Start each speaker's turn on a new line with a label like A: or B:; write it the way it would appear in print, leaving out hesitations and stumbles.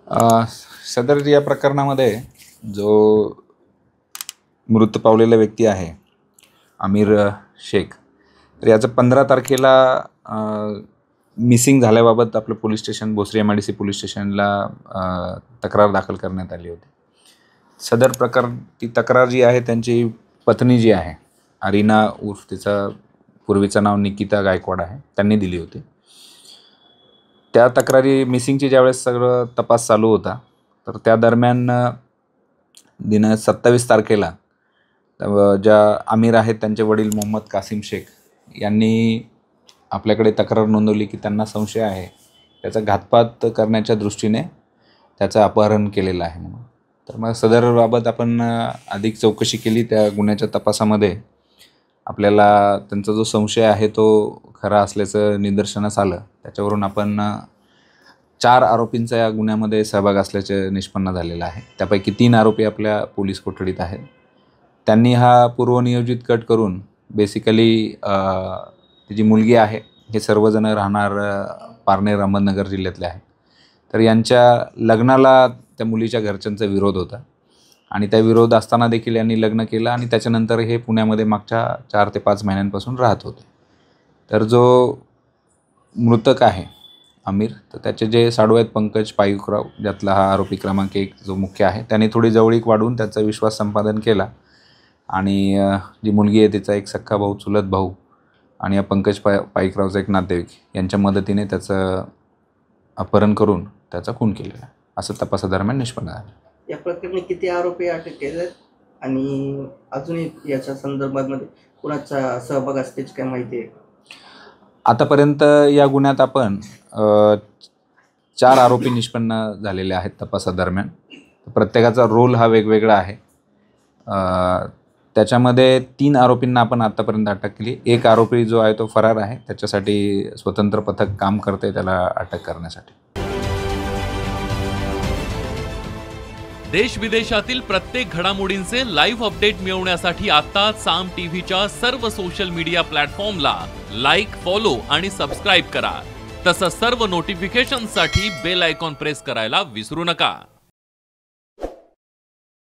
A: सदर या प्रकरणामध्ये जो मृत पावलेला व्यक्ती आहे आमिर शेख, तर याचं 15 तारखेला मिसिंग झाल्याबाबत आपलं police station Bhosari MIDC police स्टेशनला तक्रार दाखल करण्यात आली होती. सदर ती तक्रार जी आहे त्यांची पत्नी जी आहे अरीना उर्फ तिचा पूर्वीचं नाव निकिता गायकवाड आहे, त्यांनी दिली होती. त्या तक्रारी मिसिंगची ज्यावेळेस सगळं तपास चालू होता, तर त्या दरम्यान 27 तारखेला ज्या आमिर आहेत त्यांचे वडील मोहम्मद कासिम शेख यांनी आपल्याकडे तक्रार नोंदवली की त्यांना संशय आहे त्याचा घातपात करण्याच्या दृष्टीने त्याचं अपहरण केलेलं आहे म्हणून. तर मग सदरबाबत आपण अधिक चौकशी केली. त्या गुन्ह्याच्या तपासामध्ये आपल्याला त्यांचा जो संशय आहे तो खरा असल्याचं निदर्शनास आलं. त्याच्यावरून आपण 4 आरोपींचा या गुन्ह्यामध्ये सहभाग असल्याचे निष्पन्न झालेलं आहे. त्यापैकी 3 आरोपी आपल्या पोलीस कोठडीत आहेत. त्यांनी हा पूर्वनियोजित कट करून बेसिकली जी मुलगी आहे हे सर्वजण राहणार पारनेर अहमदनगर जिल्ह्यातले आहेत. तर यांच्या लग्नाला त्या मुलीच्या घरच्यांचा विरोध होता आणि त्या विरोध असताना देखील यांनी लग्न केलं आणि त्याच्यानंतर हे पुण्यामध्ये मागच्या 4 ते 5 महिन्यांपासून राहत होते. तर जो मृतक आहे आमिर, तर त्याचे जे साडू आहेत पंकज पायुकराव, ज्यातला हा आरोपी क्रमांक 1 जो मुख्य आहे, त्याने थोडी जवळीक वाढवून त्याचा विश्वास संपादन केला आणि जी मुलगी आहे तिचा एक सख्खा भाऊ, चुलत भाऊ आणि या पंकज पायुकरावचा एक नातेवाईक यांच्या मदतीने त्याचं अपहरण करून त्याचा खून केलेला असं तपासादरम्यान निष्पन्न झालं.
B: या प्रकरणी किती आरोपी अटक केले आणि अजूनही याच्या संदर्भामध्ये कुणाचा सहभाग असल्याची काय माहिती आहे?
A: आतापर्यंत या गुन्ह्यात आपण 4 आरोपी निष्पन्न झालेले आहेत तपासादरम्यान. प्रत्येकाचा रोल हा वेगवेगळा आहे. त्याच्यामध्ये 3 आरोपींना आपण आतापर्यंत अटक केली. एक आरोपी जो आहे तो फरार आहे, त्याच्यासाठी स्वतंत्र पथक काम करते त्याला अटक करण्यासाठी.
C: देश विदेशातील प्रत्येक घडामोडींचे लाईव्ह अपडेट मिळवण्यासाठी आता साम टीव्हीच्या सर्व सोशल मीडिया प्लॅटफॉर्मला लाईक, फॉलो आणि सबस्क्राईब करा. तसंच सर्व नोटिफिकेशनसाठी बेल आयकॉन प्रेस करायला विसरू नका.